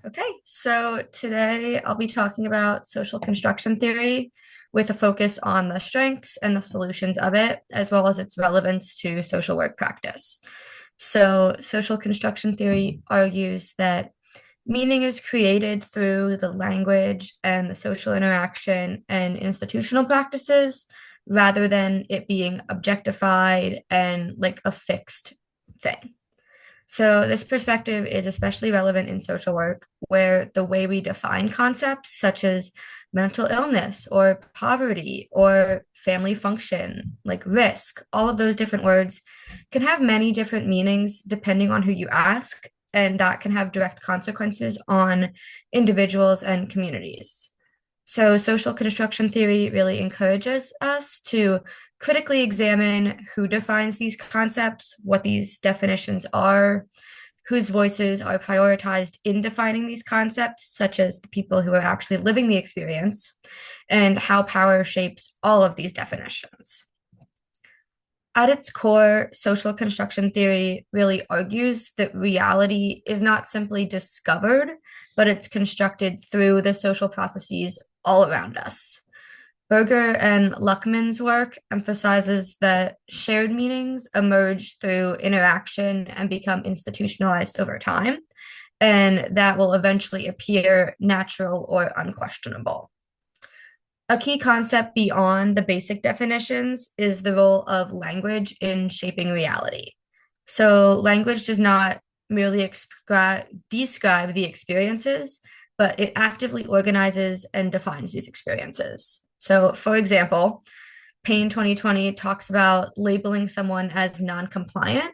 Okay, so today I'll be talking about social construction theory with a focus on the strengths and the solutions of it, as well as its relevance to social work practice. So, social construction theory argues that meaning is created through the language and the social interaction and institutional practices rather than it being objectified and like a fixed thing. So, this perspective is especially relevant in social work, where the way we define concepts such as mental illness or poverty or family function, like risk, all of those different words can have many different meanings depending on who you ask, and that can have direct consequences on individuals and communities. So, social construction theory really encourages us to critically examine who defines these concepts, what these definitions are, whose voices are prioritized in defining these concepts, such as the people who are actually living the experience, and how power shapes all of these definitions. At its core, social construction theory really argues that reality is not simply discovered, but it's constructed through the social processes all around us. Berger and Luckman's work emphasizes that shared meanings emerge through interaction and become institutionalized over time, and that will eventually appear natural or unquestionable. A key concept beyond the basic definitions is the role of language in shaping reality. So, language does not merely describe the experiences, but it actively organizes and defines these experiences. So, for example, Payne 2020 talks about labeling someone as non-compliant,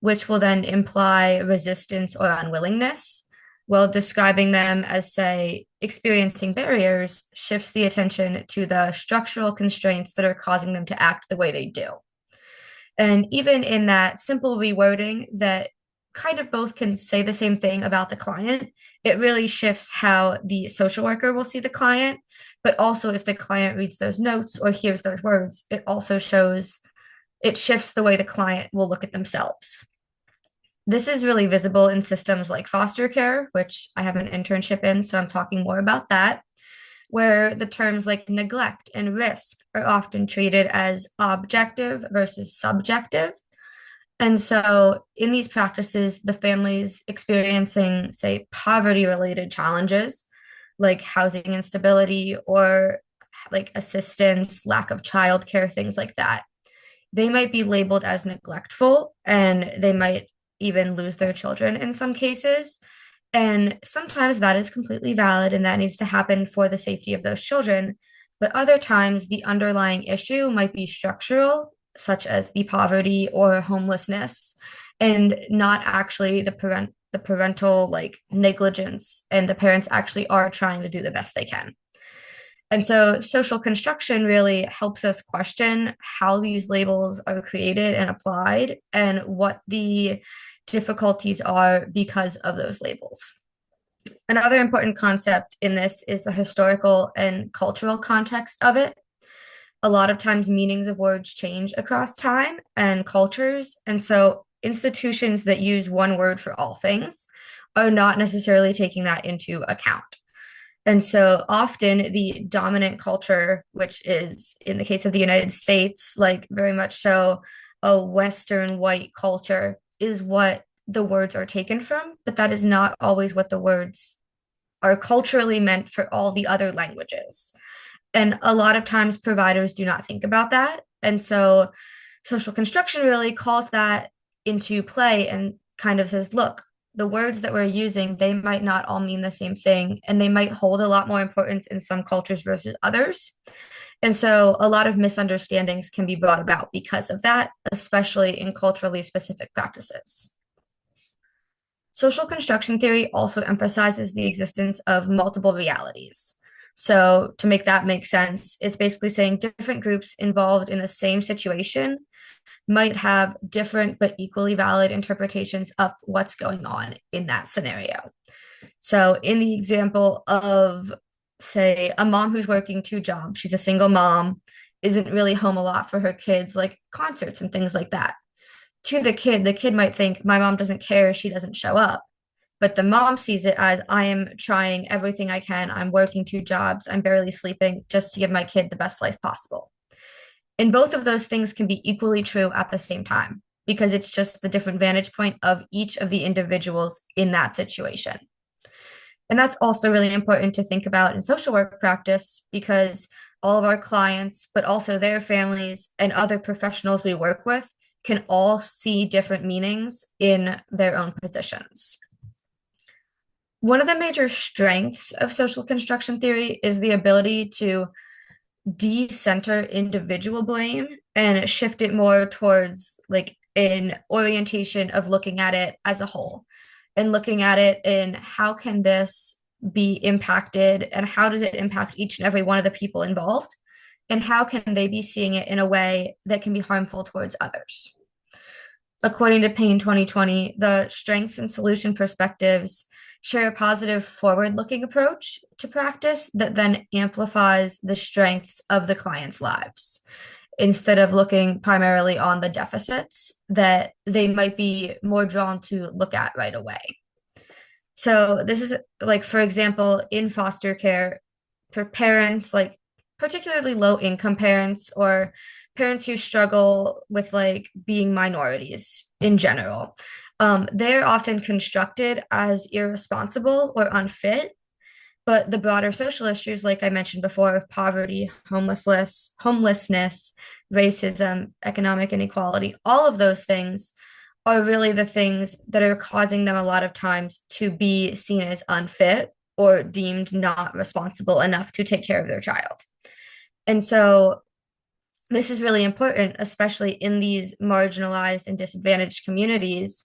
which will then imply resistance or unwillingness, while describing them as, say, experiencing barriers shifts the attention to the structural constraints that are causing them to act the way they do. And even in that simple rewording that kind of both can say the same thing about the client, it really shifts how the social worker will see the client. But also, if the client reads those notes or hears those words, it also shows it shifts the way the client will look at themselves. This is really visible in systems like foster care, which I have an internship in, so I'm talking more about that, where the terms like neglect and risk are often treated as objective versus subjective. And so, in these practices, the families experiencing, say, poverty related challenges like housing instability or like assistance, lack of childcare, things like that, they might be labeled as neglectful and they might even lose their children in some cases. And sometimes that is completely valid and that needs to happen for the safety of those children. But other times, the underlying issue might be structural, such as the poverty or homelessness, and not actually the parental like negligence. And the parents actually are trying to do the best they can. And so social construction really helps us question how these labels are created and applied and what the difficulties are because of those labels. Another important concept in this is the historical and cultural context of it. A lot of times, meanings of words change across time and cultures. And so, institutions that use one word for all things are not necessarily taking that into account. And so often the dominant culture, which is in the case of the United States, like very much so a Western white culture, is what the words are taken from, but that is not always what the words are culturally meant for all the other languages. And a lot of times providers do not think about that. And so social construction really calls that into play and kind of says, look, the words that we're using, they might not all mean the same thing, and they might hold a lot more importance in some cultures versus others. And so a lot of misunderstandings can be brought about because of that, especially in culturally specific practices. Social construction theory also emphasizes the existence of multiple realities. So, to make that make sense, it's basically saying different groups involved in the same situation might have different but equally valid interpretations of what's going on in that scenario. So, in the example of, say, a mom who's working two jobs, she's a single mom, isn't really home a lot for her kids, like concerts and things like that. To the kid might think, my mom doesn't care, she doesn't show up. but the mom sees it as I am trying everything I can. I'm working two jobs. I'm barely sleeping just to give my kid the best life possible. And both of those things can be equally true at the same time because it's just the different vantage point of each of the individuals in that situation. And that's also really important to think about in social work practice because all of our clients, but also their families and other professionals we work with, can all see different meanings in their own positions. One of the major strengths of social construction theory is the ability to de-center individual blame and shift it more towards like an orientation of looking at it as a whole and looking at it in how can this be impacted and how does it impact each and every one of the people involved and how can they be seeing it in a way that can be harmful towards others. According to Payne 2020, the strengths and solution perspectives share a positive forward-looking approach to practice that then amplifies the strengths of the client's lives instead of looking primarily on the deficits that they might be more drawn to look at right away. So this is like, for example, in foster care for parents, like particularly low income parents or parents who struggle with like being minorities in general. They're often constructed as irresponsible or unfit, but the broader social issues, like I mentioned before, of poverty, homelessness, racism, economic inequality, all of those things are really the things that are causing them a lot of times to be seen as unfit or deemed not responsible enough to take care of their child. And so this is really important, especially in these marginalized and disadvantaged communities,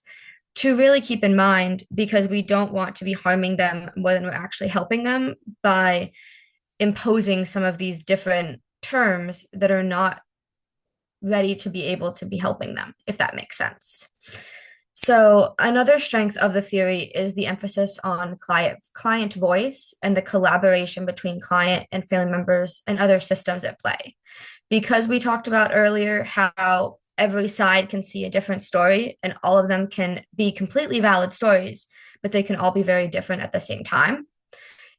to really keep in mind because we don't want to be harming them more than we're actually helping them by imposing some of these different terms that are not ready to be able to be helping them, if that makes sense. So another strength of the theory is the emphasis on client voice and the collaboration between client and family members and other systems at play. Because we talked about earlier how every side can see a different story and all of them can be completely valid stories, but they can all be very different at the same time.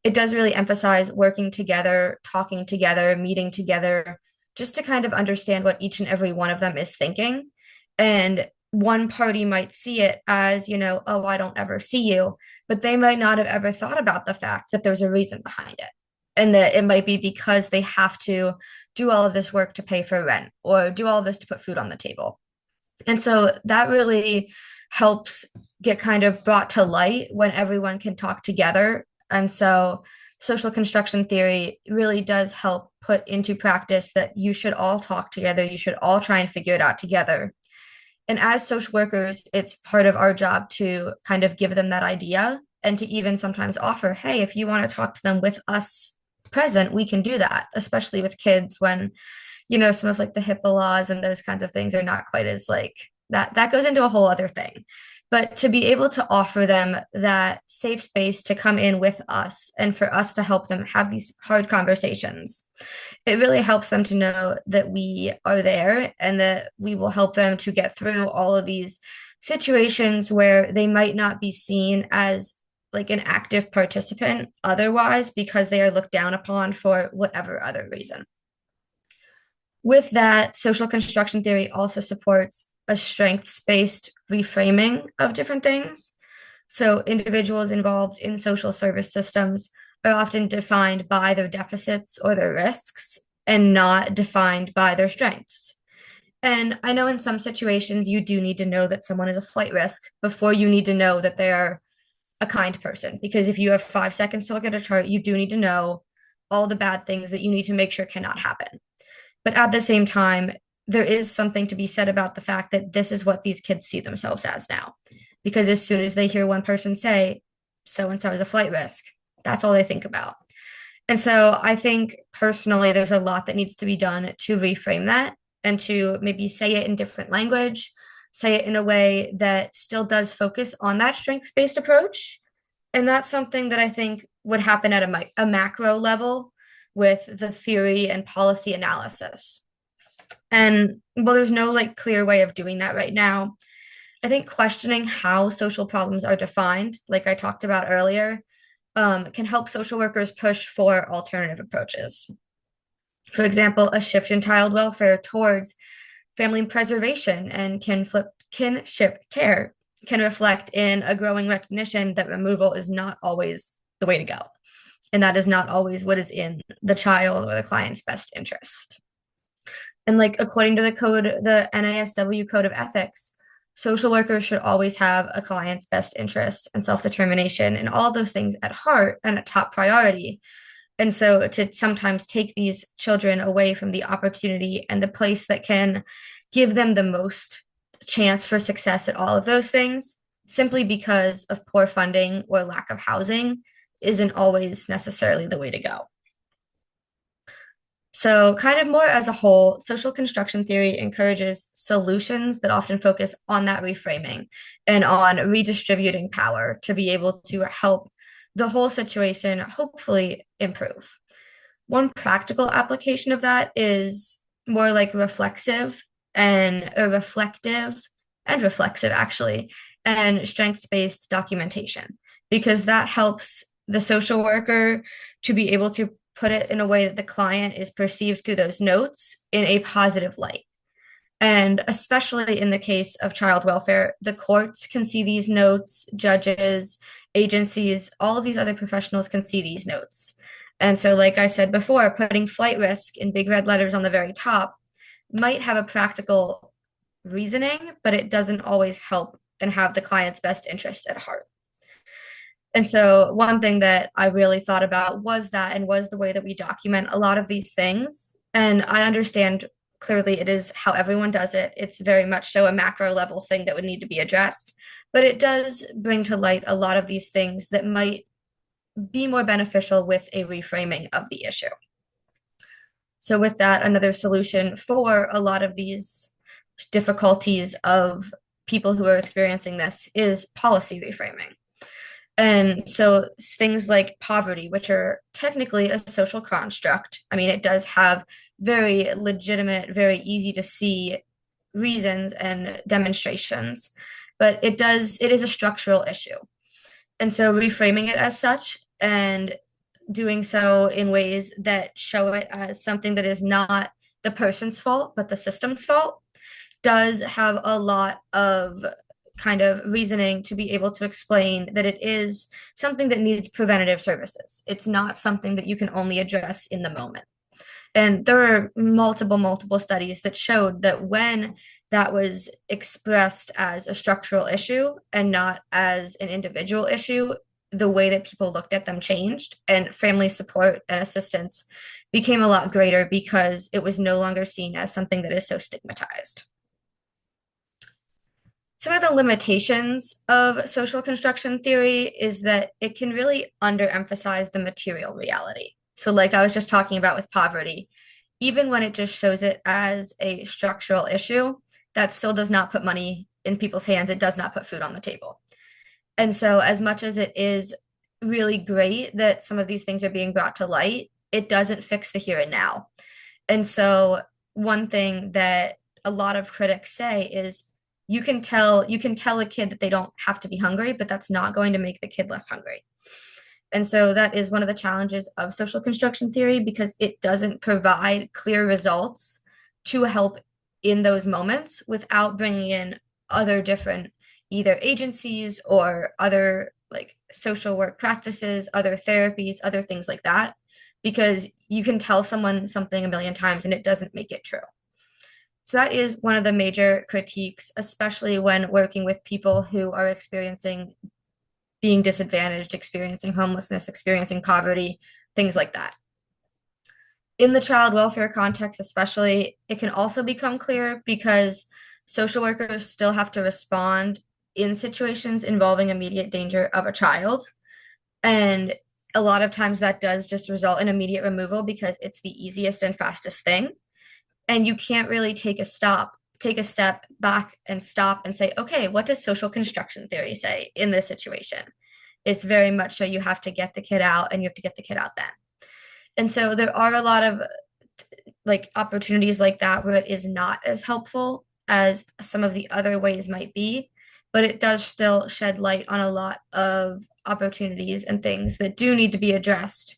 It does really emphasize working together, talking together, meeting together, just to kind of understand what each and every one of them is thinking. And one party might see it as, oh, I don't ever see you, but they might not have ever thought about the fact that there's a reason behind it. And that it might be because they have to do all of this work to pay for rent or do all of this to put food on the table. And so that really helps get kind of brought to light when everyone can talk together. And so social construction theory really does help put into practice that you should all talk together. You should all try and figure it out together. And as social workers, it's part of our job to kind of give them that idea and to even sometimes offer, hey, if you want to talk to them with us present, we can do that, especially with kids when, some of like the HIPAA laws and those kinds of things are not quite as like that goes into a whole other thing. But to be able to offer them that safe space to come in with us and for us to help them have these hard conversations, it really helps them to know that we are there and that we will help them to get through all of these situations where they might not be seen as like an active participant otherwise because they are looked down upon for whatever other reason. With that, social construction theory also supports a strengths-based reframing of different things. So individuals involved in social service systems are often defined by their deficits or their risks and not defined by their strengths. And I know in some situations you do need to know that someone is a flight risk before you need to know that they are a kind person. Because if you have 5 seconds to look at a chart, you do need to know all the bad things that you need to make sure cannot happen. But at the same time, there is something to be said about the fact that this is what these kids see themselves as now. Because as soon as they hear one person say, so and so is a flight risk, that's all they think about. And so I think personally, there's a lot that needs to be done to reframe that and to maybe say it in different language, say it in a way that still does focus on that strengths-based approach. And that's something that I think would happen at a macro level with the theory and policy analysis. And well, there's no like clear way of doing that right now. I think questioning how social problems are defined, like I talked about earlier, can help social workers push for alternative approaches. For example, a shift in child welfare towards family preservation and kinship care can reflect in a growing recognition that removal is not always the way to go. And that is not always what is in the child or the client's best interest. And like according to the NASW Code of Ethics, social workers should always have a client's best interest and self-determination and all those things at heart and a top priority. And so to sometimes take these children away from the opportunity and the place that can give them the most chance for success at all of those things, simply because of poor funding or lack of housing, isn't always necessarily the way to go. So, kind of more as a whole, social construction theory encourages solutions that often focus on that reframing and on redistributing power to be able to help the whole situation hopefully improve. One practical application of that is more like reflective and reflexive actually, and strengths-based documentation, because that helps the social worker to be able to put it in a way that the client is perceived through those notes in a positive light. And especially in the case of child welfare, the courts can see these notes, judges, agencies, all of these other professionals can see these notes. And so, like I said before, putting flight risk in big red letters on the very top might have a practical reasoning, but it doesn't always help and have the client's best interest at heart. And so, one thing that I really thought about was that and was the way that we document a lot of these things. And I understand clearly it is how everyone does it. It's very much so a macro level thing that would need to be addressed. But it does bring to light a lot of these things that might be more beneficial with a reframing of the issue. So, with that, another solution for a lot of these difficulties of people who are experiencing this is policy reframing. And so things like poverty, which are technically a social construct, I mean, it does have very legitimate, very easy to see reasons and demonstrations, but it is a structural issue. And so reframing it as such and doing so in ways that show it as something that is not the person's fault, but the system's fault, does have a lot of kind of reasoning to be able to explain that it is something that needs preventative services. It's not something that you can only address in the moment. And there are multiple studies that showed that when that was expressed as a structural issue and not as an individual issue, the way that people looked at them changed, and family support and assistance became a lot greater because it was no longer seen as something that is so stigmatized. Some of the limitations of social construction theory is that it can really underemphasize the material reality. So, like I was just talking about with poverty, even when it just shows it as a structural issue, that still does not put money in people's hands. It does not put food on the table. And so, as much as it is really great that some of these things are being brought to light, it doesn't fix the here and now. And so, one thing that a lot of critics say is you can tell a kid that they don't have to be hungry, but that's not going to make the kid less hungry. And so that is one of the challenges of social construction theory because it doesn't provide clear results to help in those moments without bringing in other different either agencies or other like social work practices, other therapies, other things like that, because you can tell someone something a million times and it doesn't make it true. So that is one of the major critiques, especially when working with people who are experiencing being disadvantaged, experiencing homelessness, experiencing poverty, things like that. In the child welfare context, especially, it can also become clear because social workers still have to respond in situations involving immediate danger of a child. And a lot of times that does just result in immediate removal because it's the easiest and fastest thing. And you can't really take a step back and stop and say, okay, what does social construction theory say in this situation? It's very much so you have to get the kid out and you have to get the kid out then. And so there are a lot of like opportunities like that where it is not as helpful as some of the other ways might be. but it does still shed light on a lot of opportunities and things that do need to be addressed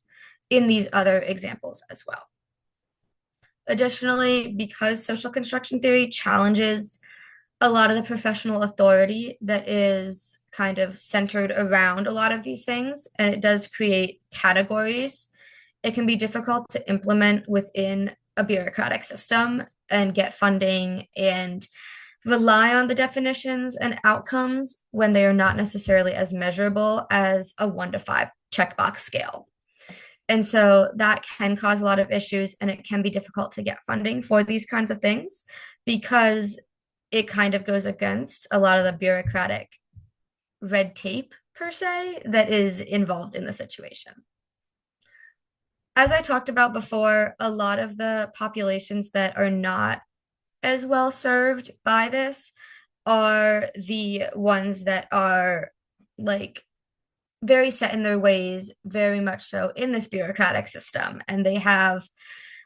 in these other examples as well. Additionally, because social construction theory challenges a lot of the professional authority that is kind of centered around a lot of these things, and it does create categories, it can be difficult to implement within a bureaucratic system and get funding and rely on the definitions and outcomes when they are not necessarily as measurable as a 1 to 5 checkbox scale. And so that can cause a lot of issues, and it can be difficult to get funding for these kinds of things because it kind of goes against a lot of the bureaucratic red tape, per se, that is involved in the situation. As I talked about before, a lot of the populations that are not as well served by this are the ones that are like very set in their ways, very much so in this bureaucratic system. And they have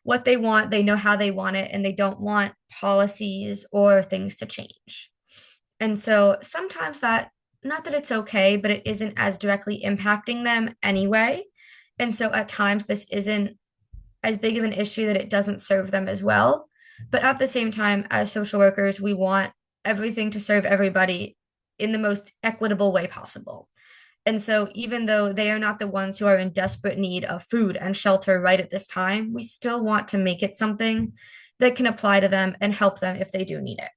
what they want, they know how they want it, and they don't want policies or things to change. And so sometimes that, not that it's okay, but it isn't as directly impacting them anyway. And so at times this isn't as big of an issue that it doesn't serve them as well. But at the same time, as social workers, we want everything to serve everybody in the most equitable way possible. And so, even though they are not the ones who are in desperate need of food and shelter right at this time, we still want to make it something that can apply to them and help them if they do need it.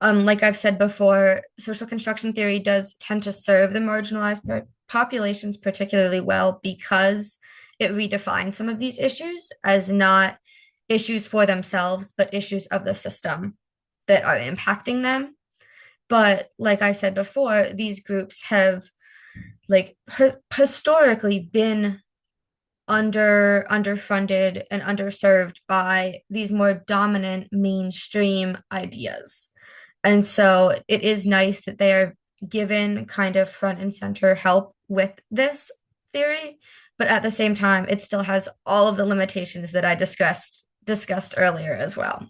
Like I've said before, social construction theory does tend to serve the marginalized populations particularly well because it redefines some of these issues as not issues for themselves, but issues of the system that are impacting them. But like I said before, these groups have like historically been underfunded and underserved by these more dominant mainstream ideas. And so it is nice that they are given kind of front and center help with this theory, but at the same time, it still has all of the limitations that I discussed earlier as well.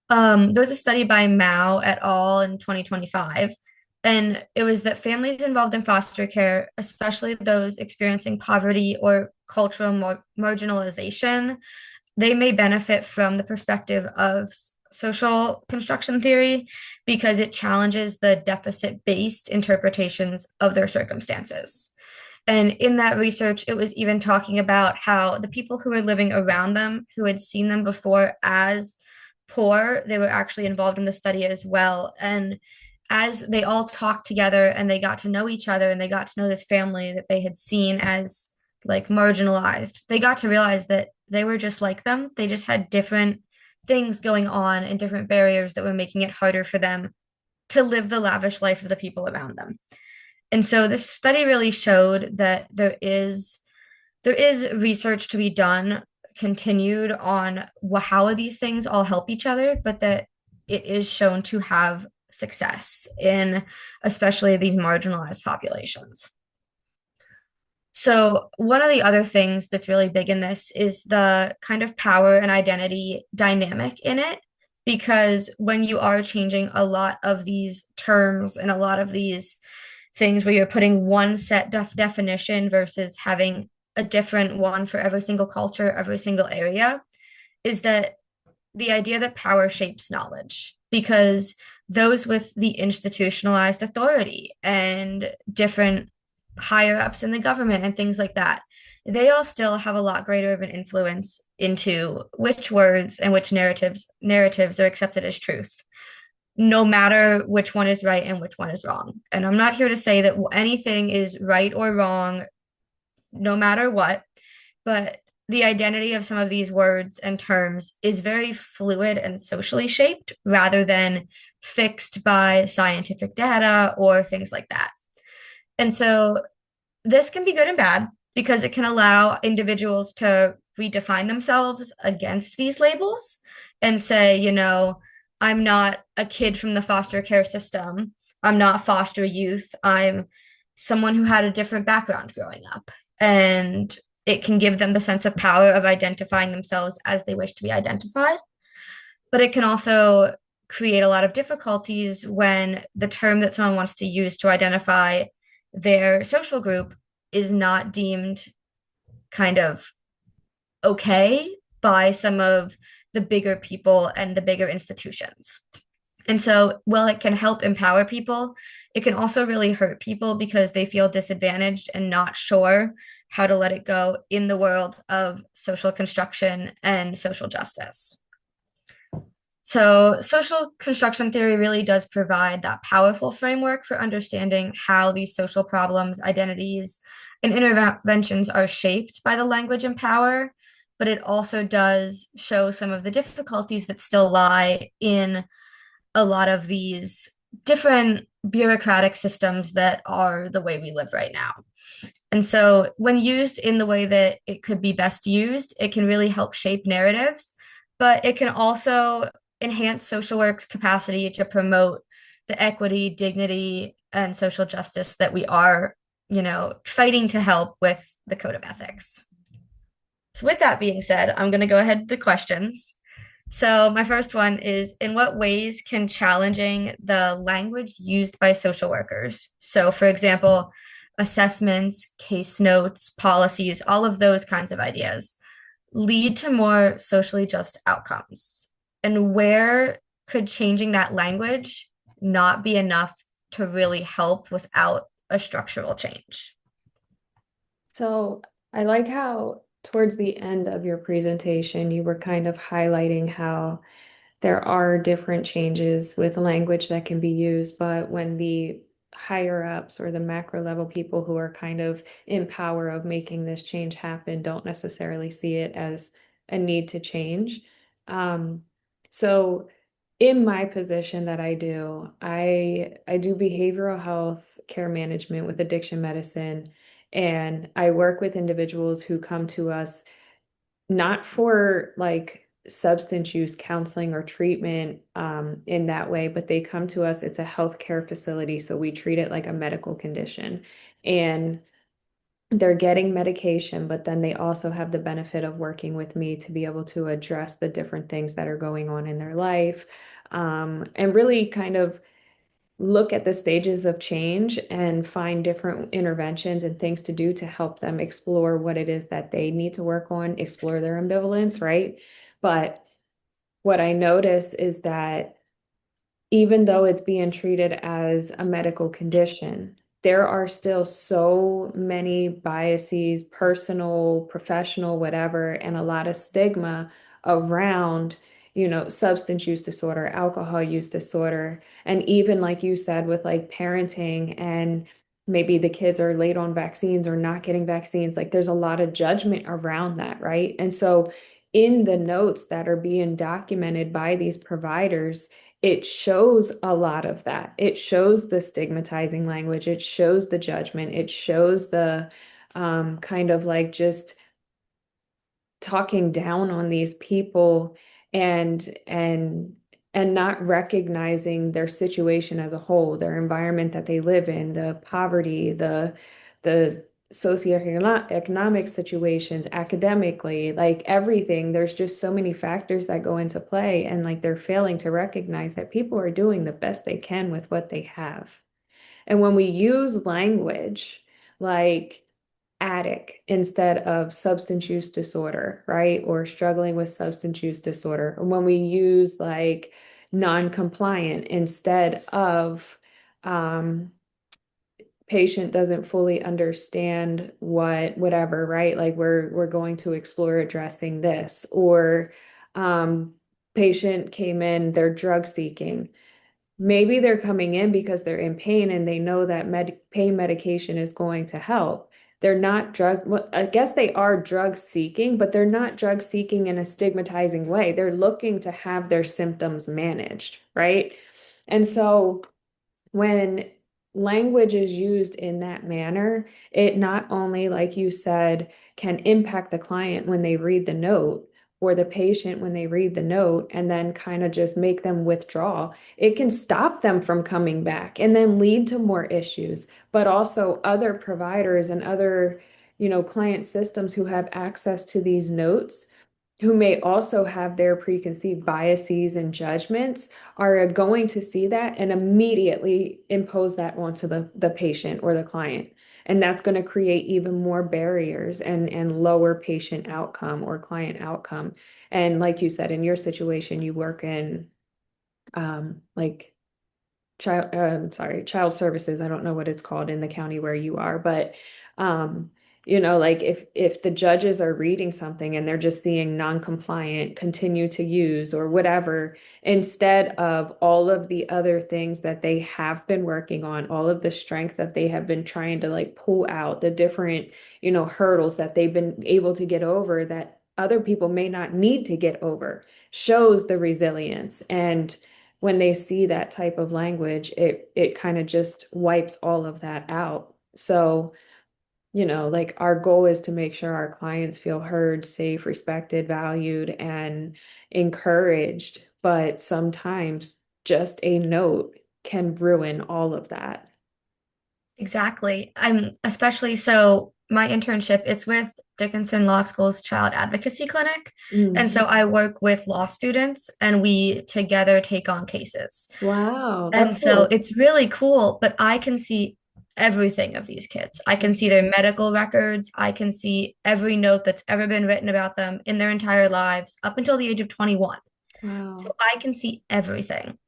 There was a study by Mao et al. In 2025, and it was that families involved in foster care, especially those experiencing poverty or cultural marginalization, they may benefit from the perspective of social construction theory because it challenges the deficit-based interpretations of their circumstances. And in that research, it was even talking about how the people who were living around them, who had seen them before as poor, they were actually involved in the study as well. And as they all talked together and they got to know each other and they got to know this family that they had seen as like marginalized, they got to realize that they were just like them. They just had different things going on and different barriers that were making it harder for them to live the lavish life of the people around them. And so this study really showed that there is research to be done continued on how these things all help each other, but that it is shown to have success in especially these marginalized populations. So, one of the other things that's really big in this is the kind of power and identity dynamic in it. Because when you are changing a lot of these terms and a lot of these things where you're putting one set definition versus having a different one for every single culture, every single area, is that the idea that power shapes knowledge. Because those with the institutionalized authority and different higher ups in the government and things like that, they all still have a lot greater of an influence into which words and which narratives are accepted as truth, no matter which one is right and which one is wrong. And I'm not here to say that anything is right or wrong, no matter what, but the identity of some of these words and terms is very fluid and socially shaped rather than fixed by scientific data or things like that. And so this can be good and bad because it can allow individuals to redefine themselves against these labels and say, I'm not a kid from the foster care system. I'm not foster youth. I'm someone who had a different background growing up. And it can give them the sense of power of identifying themselves as they wish to be identified. But it can also create a lot of difficulties when the term that someone wants to use to identify their social group is not deemed kind of okay by some of the bigger people and the bigger institutions. And so, while it can help empower people, it can also really hurt people because they feel disadvantaged and not sure how to let it go in the world of social construction and social justice. So, social construction theory really does provide that powerful framework for understanding how these social problems, identities, and interventions are shaped by the language and power, but it also does show some of the difficulties that still lie in a lot of these different bureaucratic systems that are the way we live right now. And so, when used in the way that it could be best used, it can really help shape narratives, but it can also enhance social work's capacity to promote the equity, dignity, and social justice that we are, fighting to help with the code of ethics. So, with that being said, I'm going to go ahead with the questions. So, my first one is, in what ways can challenging the language used by social workers? So, for example, assessments, case notes, policies, all of those kinds of ideas lead to more socially just outcomes. And where could changing that language not be enough to really help without a structural change? So I like how towards the end of your presentation, you were kind of highlighting how there are different changes with language that can be used, but when the higher ups or the macro level people who are kind of in power of making this change happen don't necessarily see it as a need to change. Um, so in my position that I do behavioral health care management with addiction medicine, and I work with individuals who come to us not for like substance use counseling or treatment in that way, but they come to us, it's a healthcare facility, so we treat it like a medical condition. And they're getting medication, but then they also have the benefit of working with me to be able to address the different things that are going on in their life, and really kind of look at the stages of change and find different interventions and things to do to help them explore what it is that they need to work on, explore their ambivalence, right? But what I notice is that even though it's being treated as a medical condition, there are still so many biases, personal, professional, whatever, and a lot of stigma around, substance use disorder, alcohol use disorder, and even like you said, with like parenting and maybe the kids are late on vaccines or not getting vaccines, like there's a lot of judgment around that, right? And so in the notes that are being documented by these providers, it shows a lot of that. It shows the stigmatizing language. It shows the judgment. It shows the kind of like just talking down on these people and not recognizing their situation as a whole, their environment that they live in, the poverty, the socioeconomic situations, academically, like everything. There's just so many factors that go into play, and like they're failing to recognize that people are doing the best they can with what they have. And when we use language like addict instead of substance use disorder, right? Or struggling with substance use disorder. Or when we use like non-compliant instead of patient doesn't fully understand whatever, right? Like we're going to explore addressing this. Or patient came in, they're drug seeking. Maybe they're coming in because they're in pain and they know that pain medication is going to help. They're not well, I guess they are drug seeking, but they're not drug seeking in a stigmatizing way. They're looking to have their symptoms managed, right? And so when language is used in that manner, it not only, like you said, can impact the client when they read the note or the patient when they read the note and then kind of just make them withdraw. It can stop them from coming back and then lead to more issues, but also other providers and other, client systems who have access to these notes who may also have their preconceived biases and judgments are going to see that and immediately impose that onto the patient or the client. And that's going to create even more barriers and lower patient outcome or client outcome. And like you said, in your situation, you work in like child services. I don't know what it's called in the county where you are, but um, like if the judges are reading something and they're just seeing non-compliant, continue to use or whatever, instead of all of the other things that they have been working on, all of the strength that they have been trying to like pull out, the different, hurdles that they've been able to get over that other people may not need to get over, shows the resilience. And when they see that type of language, it kind of just wipes all of that out. So, like our goal is to make sure our clients feel heard, safe, respected, valued, and encouraged. But sometimes just a note can ruin all of that. Exactly. I'm especially so my internship is with Dickinson Law School's Child Advocacy Clinic. And Mhm. so I work with law students and we together take on cases. Wow, And that's so cool. it's really cool, but I can see everything of these kids. I can see their medical records. I can see every note that's ever been written about them in their entire lives up until the age of 21. So Wow. I can see everything.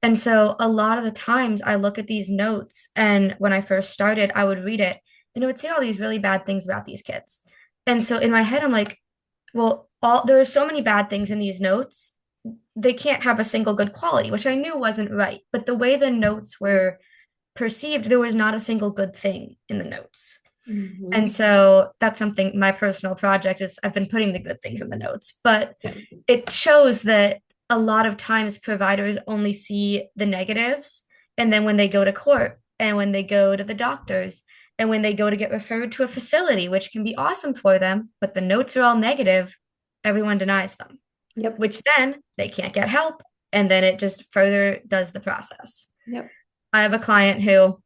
And so a lot of the times I look at these notes, and when I first started, I would read it and it would say all these really bad things about these kids. And so in my head, I'm like, well, there are so many bad things in these notes. They can't have a single good quality, which I knew wasn't right. But the way the notes were perceived, there was not a single good thing in the notes. And Mhm. so that's something my personal project is I've been putting the good things in the notes, but it shows that a lot of times providers only see the negatives. And then when they go to court and when they go to the doctors and when they go to get referred to a facility, which can be awesome for them, but the notes are all negative, everyone denies them, Yep. which then they can't get help. And then it just further does the process. Yep. I have a client who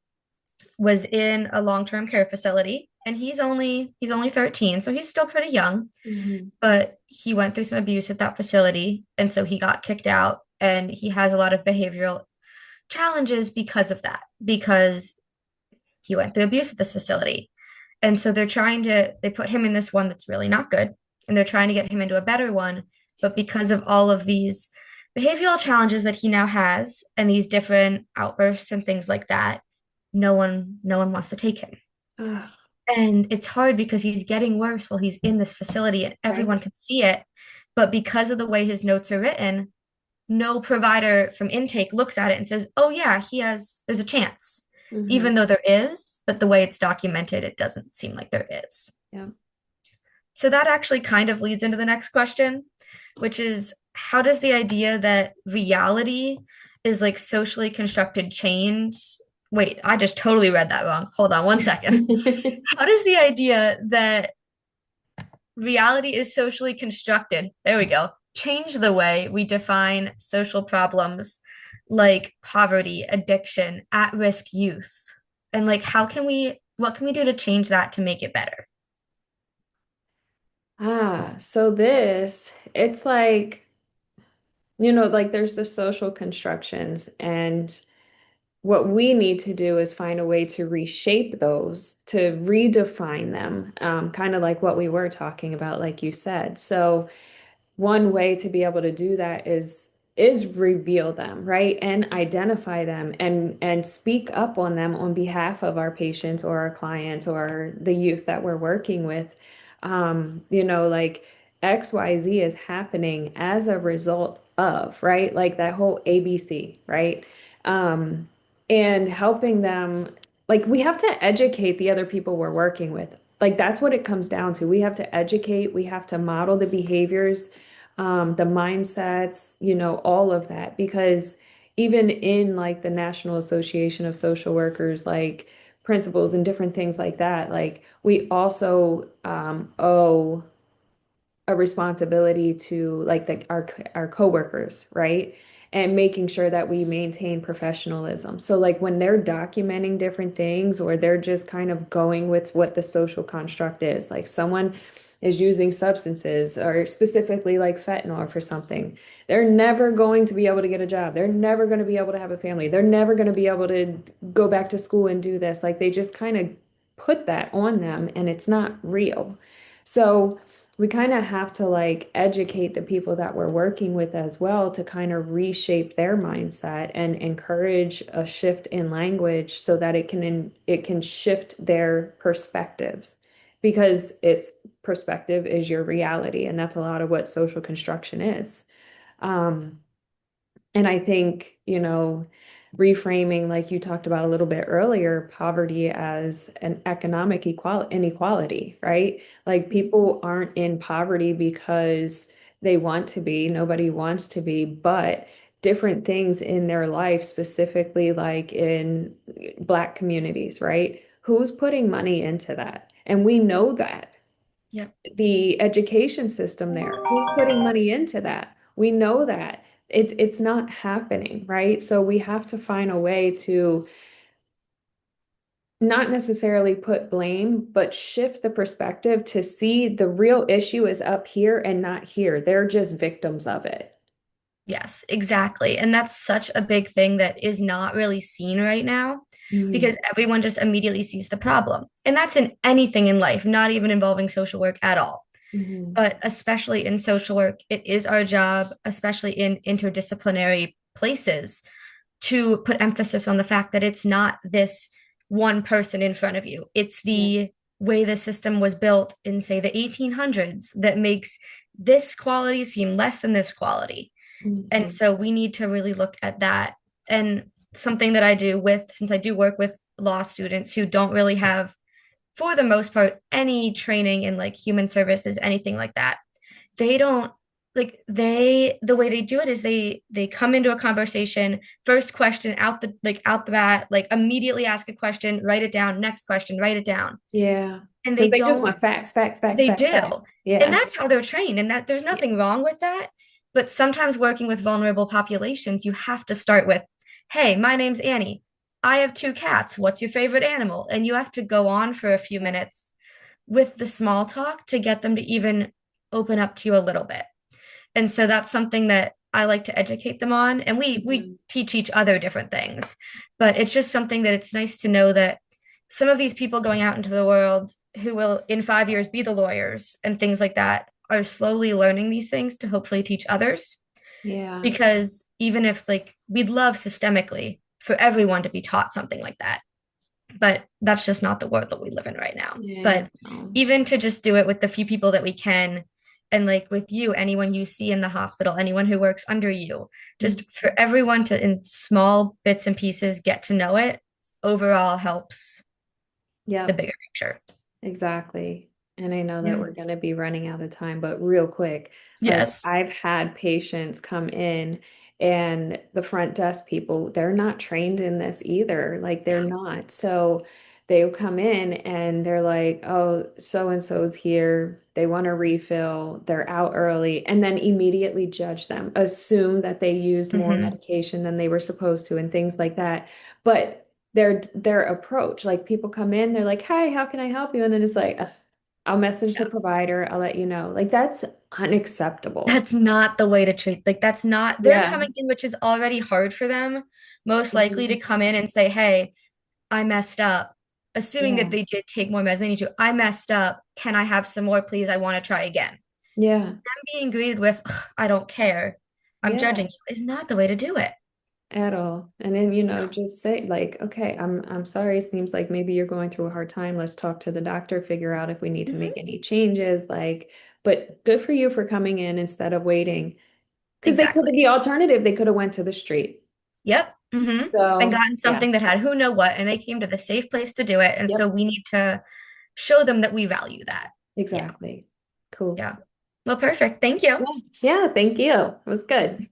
was in a long-term care facility and he's only 13, so he's still pretty young, Mhm. but he went through some abuse at that facility and so he got kicked out and he has a lot of behavioral challenges because of that, because he went through abuse at this facility. And so they put him in this one that's really not good and they're trying to get him into a better one, but because of all of these behavioral challenges that he now has and these different outbursts and things like that, no one wants to take him. Ah, And it's hard because he's getting worse while he's in this facility and right. everyone can see it. But because of the way his notes are written, no provider from intake looks at it and says, oh, yeah, there's a chance, Mhm. even though there is. But the way it's documented, it doesn't seem like there is. Yeah. So that actually kind of leads into the next question, which is how does the idea that reality is like socially constructed change? Wait, I just totally read that wrong. Hold on one second. How does the idea that reality is socially constructed, there we go, change the way we define social problems like poverty, addiction, at-risk youth? And like what can we do to change that to make it better? So it's like, like there's the social constructions, and what we need to do is find a way to reshape those, to redefine them, kind of like what we were talking about, like you said. So one way to be able to do that is reveal them, right? And identify them and speak up on them on behalf of our patients or our clients or the youth that we're working with. Like XYZ is happening as a result of, right? Like that whole ABC, right? Um, and helping them, like we have to educate the other people we're working with. Like that's what it comes down to. We have to educate, we have to model the behaviors, the mindsets, all of that. Because even in like the National Association of Social Workers, like principles and different things like that, like we also owe a responsibility to like our coworkers, right? And making sure that we maintain professionalism. So like when they're documenting different things or they're just kind of going with what the social construct is, like someone is using substances or specifically like fentanyl for something, they're never going to be able to get a job. They're never going to be able to have a family. They're never going to be able to go back to school and do this. Like they just kind of put that on them and it's not real. So we kind of have to like educate the people that we're working with as well to kind of reshape their mindset and encourage a shift in language so that it can shift their perspectives because its perspective is your reality, and that's a lot of what social construction is. Um, and I think, reframing, like you talked about a little bit earlier, poverty as an economic inequality, right? Like people aren't in poverty because they want to be, nobody wants to be, but different things in their life, specifically like in Black communities, right? Who's putting money into that? And we know that Yep. the education system there. Who's putting money into that? We know that it's not happening, right? So we have to find a way to not necessarily put blame, but shift the perspective to see the real issue is up here and not here. They're just victims of it. Yes, exactly. And that's such a big thing that is not really seen right now Mhm. because everyone just immediately sees the problem. And that's in anything in life, not even involving social work at all. Mhm. But especially in social work, it is our job, especially in interdisciplinary places, to put emphasis on the fact that it's not this one person in front of you. It's Yeah. the way the system was built in, say, the 1800s that makes this quality seem less than this quality. And Mhm. so we need to really look at that. And something that I do with, since I do work with law students who don't really have, for the most part, any training in like human services, anything like that, they don't the way they do it is they come into a conversation, first question out the bat, like immediately ask a question, write it down, next question, write it down. Yeah. And Because they just want facts, facts, facts, they facts, do. facts. And Yeah. that's how they're trained. And that there's Yeah. nothing wrong with that. But sometimes working with vulnerable populations, you have to start with, hey, my name's Annie. I have two cats. What's your favorite animal? And you have to go on for a few minutes with the small talk to get them to even open up to you a little bit. And so that's something that I like to educate them on. And we Mhm. teach each other different things. But it's just something that it's nice to know that some of these people going out into the world who will in 5 years be the lawyers and things like that are slowly learning these things to hopefully teach others. Yeah. Because even if like we'd love systemically for everyone to be taught something like that, but that's just not the world that we live in right now. Yeah. But even to just do it with the few people that we can, and like with you, anyone you see in the hospital, anyone who works under you, Mhm. just for everyone to, in small bits and pieces, get to know it overall helps the Yep. bigger picture. Exactly. And I know that Yeah. we're going to be running out of time, but real quick, like Yes. I've had patients come in and the front desk people, they're not trained in this either. Like they're not. So they'll come in and they're like, oh, so and so's here. They want a refill. They're out early. And then immediately judge them, assume that they used more Hmm. medication than they were supposed to, and things like that. But their approach. Like people come in, they're like, "Hi, how can I help you?" And then it's like, "Ugh, I'll message the Yeah. provider. I'll let you know." Like that's unacceptable. That's not the way to treat. Like that's not, they're Yeah. coming in, which is already hard for them, most likely to Mhm. come in and say, hey, I messed up, assuming that Yeah. they did take more meds than they need to. I messed up. Can I have some more, please? I want to try again. Yeah. Them being greeted with, "Ugh, I don't care. I'm Yeah. judging you," is not the way to do it. At all. And then, No. just say like, "Okay, I'm sorry. It seems like maybe you're going through a hard time. Let's talk to the doctor, figure out if we need to make Hmm. any changes." Like, but good for you for coming in instead of waiting. Because they could Exactly. have the alternative, they could have went to the street. Yep. And So, gotten yeah. something that had who know what, and they came to the safe place to do it. And so Yep. we need to show them that we value that. Yeah. Exactly. Cool. Yeah. Well, perfect. Thank you. Yeah. Yeah, thank you. It was good.